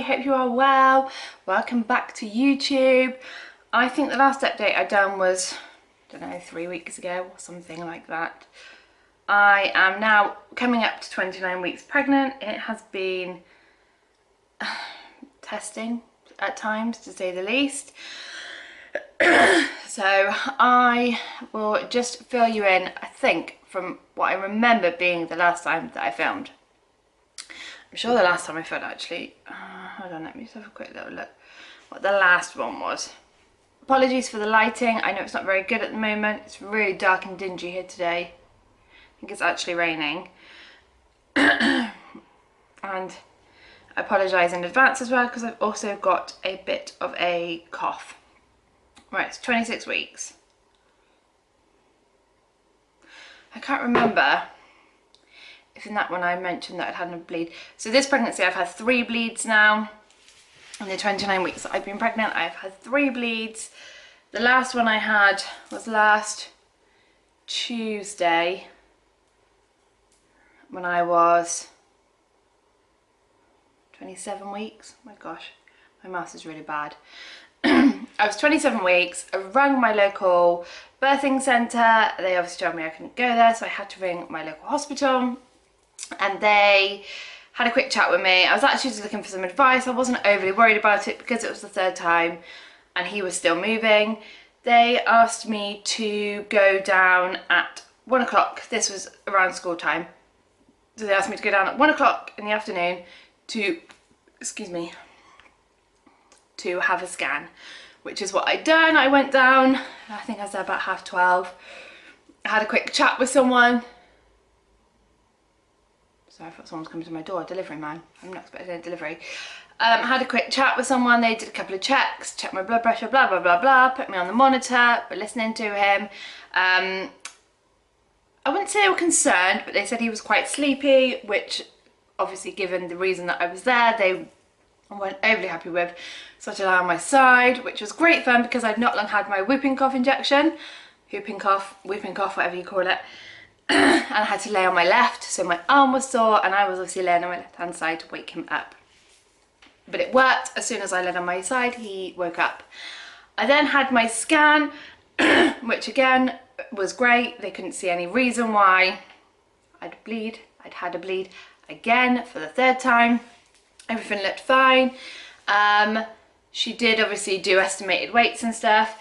hope you are well. Welcome back to YouTube. I think the last update I done was, I don't know, 3 weeks ago or something like that. I am now coming up to 29 weeks pregnant. It has been testing at times, to say the least. So I will just fill you in, I think, from what I remember being the last time that I filmed. I'm sure the last time I filmed actually, hold on, let me just have a quick little look what the last one was. Apologies for the lighting, I know it's not very good at the moment. It's really dark and dingy here today. I think it's actually raining. And I apologise in advance as well because I've also got a bit of a cough. Right, it's 26 weeks. I can't remember if in that one I mentioned that I'd had a bleed. So this pregnancy I've had 3 bleeds now. In the 29 weeks that I've been pregnant, I've had 3 bleeds. The last one I had was last Tuesday when I was 27 weeks. Oh my gosh, my maths is really bad. I was 27 weeks, I rang my local birthing centre. They obviously told me I couldn't go there, so I had to ring my local hospital. And they had a quick chat with me. I was actually just looking for some advice. I wasn't overly worried about it because it was the 3rd time and he was still moving. They asked me to go down at 1 o'clock. This was around school time. So they asked me to go down at 1 o'clock in the afternoon to, to have a scan, which is what I'd done. I went down, I think I was there about 12:30. I had a quick chat with someone. So I thought someone was coming to my door, delivery man. I'm not expecting a delivery. Had a quick chat with someone. They did a couple of checks, checked my blood pressure, blah, blah, blah, blah, put me on the monitor, but listening to him. I wouldn't say they were concerned, but they said he was quite sleepy, which obviously given the reason that I was there, they weren't overly happy with. So I had to lie on my side, which was great fun because I'd not long had my whooping cough injection. Whooping cough, whatever you call it. And I had to lay on my left, so my arm was sore and I was obviously laying on my left hand side to wake him up. But it worked. As soon as I laid on my side, he woke up. I then had my scan, which again was great. They couldn't see any reason why I'd had a bleed again for the 3rd time. Everything looked fine. She did obviously do estimated weights and stuff.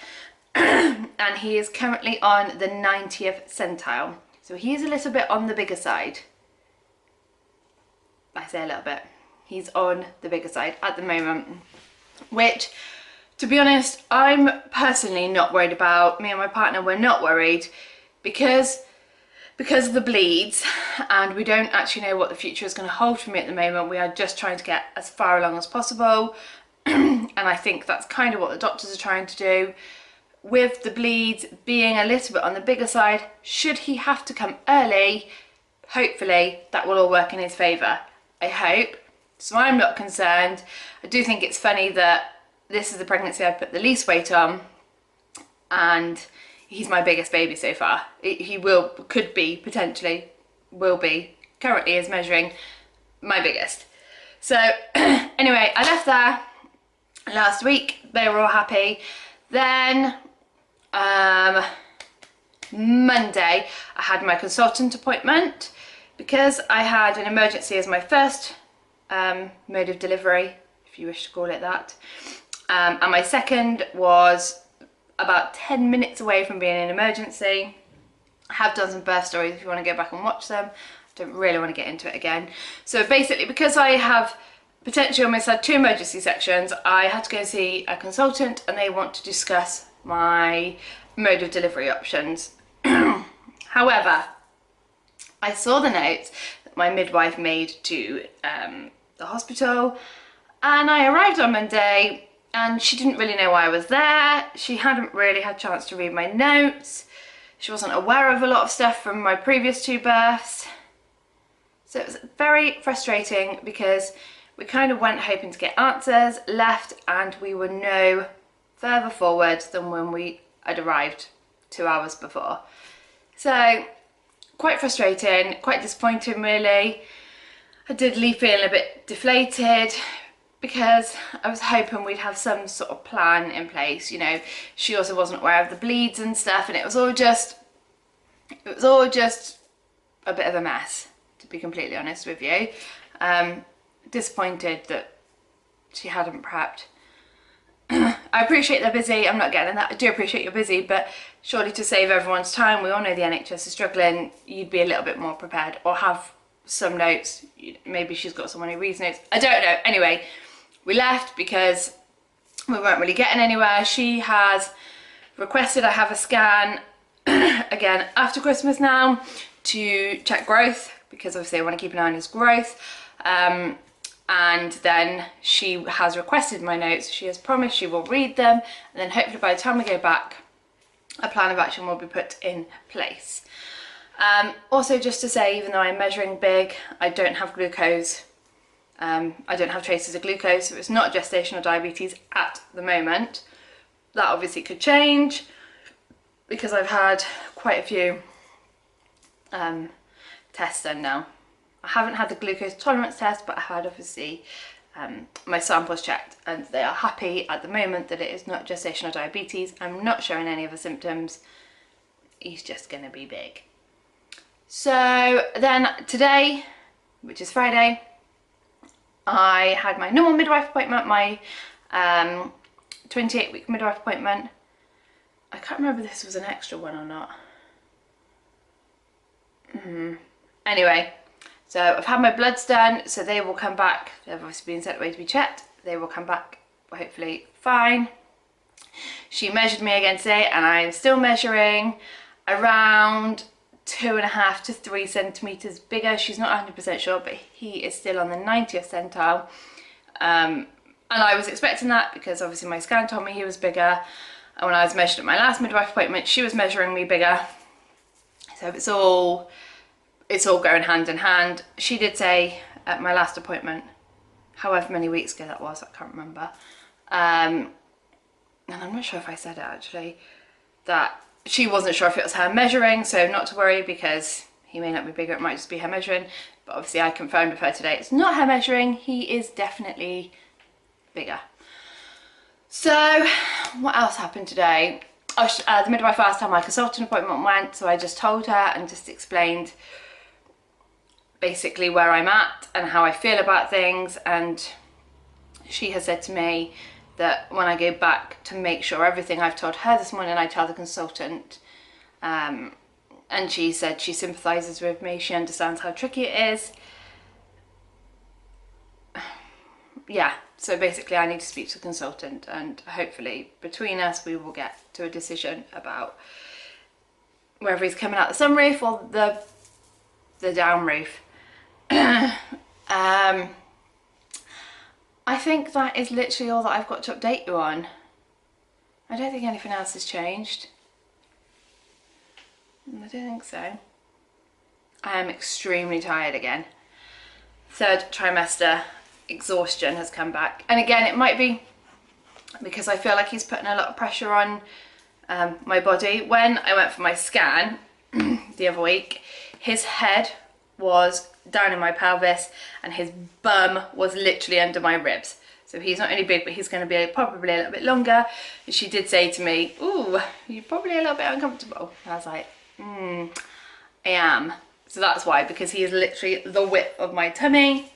And he is currently on the 90th centile. So he is a little bit on the bigger side. I say a little bit. He's on the bigger side at the moment, which, to be honest, I'm personally not worried about. Me and my partner, we're not worried because of the bleeds, and we don't actually know what the future is going to hold for me at the moment. We are just trying to get as far along as possible. And I think that's kind of what the doctors are trying to do. With the bleeds being a little bit on the bigger side, should he have to come early, hopefully that will all work in his favour. I hope. So I'm not concerned. I do think it's funny that this is the pregnancy I've put the least weight on, and he's my biggest baby so far. He could be, potentially, will be, currently is measuring my biggest. So anyway, I left there last week. They were all happy. Then Monday I had my consultant appointment because I had an emergency as my first mode of delivery, if you wish to call it that, and my second was about 10 minutes away from being an emergency. I have done some birth stories if you want to go back and watch them. I don't really want to get into it again. So basically, because I have potentially almost had 2 emergency sections, I had to go see a consultant and they want to discuss my mode of delivery options. However, I saw the notes that my midwife made to the hospital, and I arrived on Monday and she didn't really know why I was there. She hadn't really had a chance to read my notes. She wasn't aware of a lot of stuff from my previous 2 births. So it was very frustrating because we kind of went hoping to get answers, left, and we were no further forward than when we had arrived 2 hours before. So quite frustrating, quite disappointing really. I did leave feeling a bit deflated because I was hoping we'd have some sort of plan in place. You know, she also wasn't aware of the bleeds and stuff, and it was all just a bit of a mess, to be completely honest with you. Disappointed that she hadn't prepped. I appreciate they're busy, I'm not getting that, I do appreciate you're busy, but surely to save everyone's time, we all know the NHS is struggling, you'd be a little bit more prepared, or have some notes. Maybe she's got someone who reads notes, I don't know. Anyway, we left because we weren't really getting anywhere. She has requested I have a scan again after Christmas now to check growth, because obviously I want to keep an eye on his growth. And then she has requested my notes. She has promised she will read them, and then hopefully by the time we go back, a plan of action will be put in place. Also, just to say, even though I'm measuring big, I don't have glucose. I don't have traces of glucose, so it's not gestational diabetes at the moment. That obviously could change, because I've had quite a few tests done now. I haven't had the glucose tolerance test, but I had obviously my samples checked, and they are happy at the moment that it is not gestational diabetes. I'm not showing any of the symptoms. He's just going to be big. So then today, which is Friday, I had my normal midwife appointment, my 28-week midwife appointment. I can't remember if this was an extra one or not. Anyway, so I've had my bloods done, so they will come back. They've obviously been sent away to be checked. They will come back hopefully fine. She measured me again today, and I am still measuring around 2.5 to 3 centimeters bigger. She's not 100% sure, but he is still on the 90th centile. And I was expecting that, because obviously my scan told me he was bigger. And when I was measured at my last midwife appointment, she was measuring me bigger. So it's all going hand in hand. She did say at my last appointment, however many weeks ago that was, I can't remember. And I'm not sure if I said it actually, that she wasn't sure if it was her measuring, so not to worry, because he may not be bigger, it might just be her measuring. But obviously I confirmed with her today it's not her measuring, he is definitely bigger. So what else happened today? The midwife asked how my consultant appointment went, so I just told her and just explained basically where I'm at and how I feel about things. And she has said to me that when I go back, to make sure everything I've told her this morning I tell the consultant. And she said she sympathises with me, she understands how tricky it is. Yeah, so basically I need to speak to the consultant, and hopefully between us we will get to a decision about whether he's coming out the sunroof or the down roof. I think that is literally all that I've got to update you on. I don't think anything else has changed. I don't think so. I am extremely tired again. 3rd trimester exhaustion has come back, and again it might be because I feel like he's putting a lot of pressure on my body. When I went for my scan the other week, his head was down in my pelvis and his bum was literally under my ribs. So he's not only big, but he's going to be probably a little bit longer. And she did say to me, "Ooh, you're probably a little bit uncomfortable." And I was like, I am. So that's why, because he is literally the width of my tummy.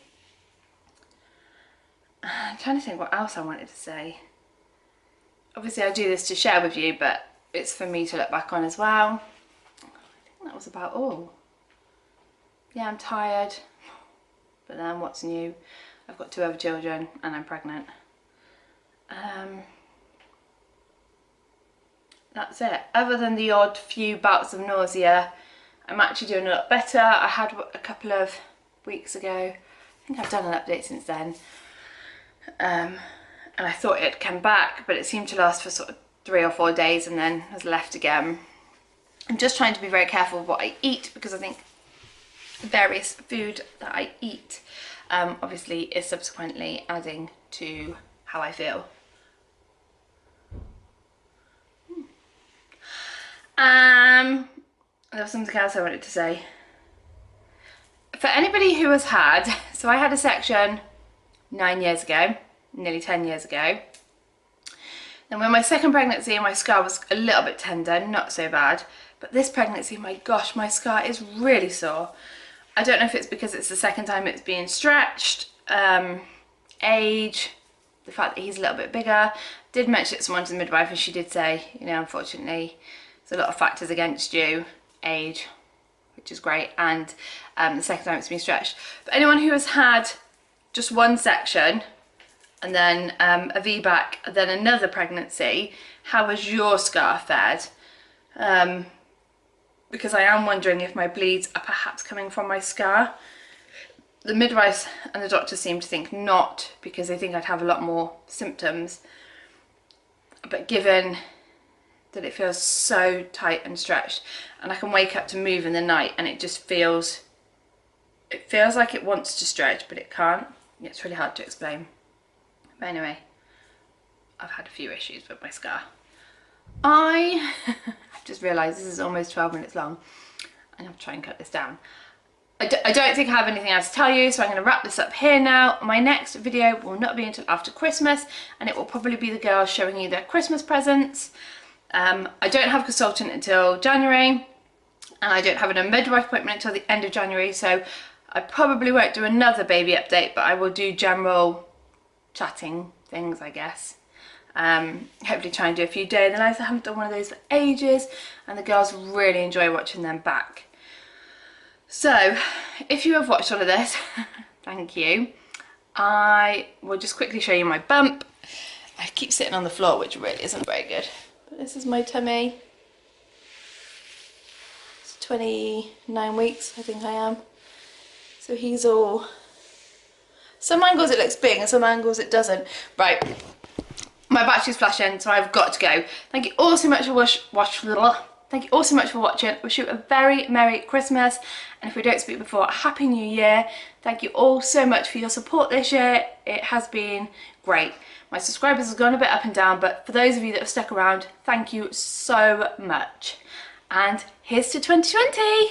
I'm trying to think what else I wanted to say. Obviously I do this to share with you, but it's for me to look back on as well. I think that was about all. Yeah, I'm tired, but then what's new? I've got 2 other children and I'm pregnant. That's it. Other than the odd few bouts of nausea, I'm actually doing a lot better. I had a couple of weeks ago. I think I've done an update since then. And I thought it had come back, but it seemed to last for sort of 3 or 4 days and then has left again. I'm just trying to be very careful with what I eat, because I think various food that I eat obviously is subsequently adding to how I feel. There was something else I wanted to say. For anybody who has had, so I had a section 9 years ago, nearly 10 years ago. Then with my second pregnancy, my scar was a little bit tender, not so bad. But this pregnancy, my gosh, my scar is really sore. I don't know if it's because it's the second time it's being stretched, age, the fact that he's a little bit bigger. Did mention it to someone to the midwife, and she did say, you know, unfortunately, there's a lot of factors against you, age, which is great, and the second time it's been stretched. But anyone who has had just one section, and then a VBAC, then another pregnancy, how has your scar fared? Because I am wondering if my bleeds are perhaps coming from my scar. The midwives and the doctors seem to think not, because they think I'd have a lot more symptoms. But given that it feels so tight and stretched, and I can wake up to move in the night and it just feels, it feels like it wants to stretch, but it can't. It's really hard to explain. But anyway, I've had a few issues with my scar. I've just realised this is almost 12 minutes long, and I'll try and cut this down. I don't think I have anything else to tell you, so I'm going to wrap this up here now. My next video will not be until after Christmas, and it will probably be the girls showing you their Christmas presents. I don't have a consultant until January, and I don't have a midwife appointment until the end of January, so I probably won't do another baby update, but I will do general chatting things, I guess. Hopefully try and do a few day in the life. I haven't done one of those for ages, and the girls really enjoy watching them back. So if you have watched all of this, thank you. I will just quickly show you my bump. I keep sitting on the floor, which really isn't very good, but this is my tummy. It's 29 weeks, I think I am. So he's all, some angles it looks big and some angles it doesn't. Right, my battery's flashing, so I've got to go. Thank you all so much for Thank you all so much for watching. Wish you a very Merry Christmas, and if we don't speak before, a Happy New Year. Thank you all so much for your support this year. It has been great. My subscribers have gone a bit up and down, but for those of you that have stuck around, thank you so much. And here's to 2020.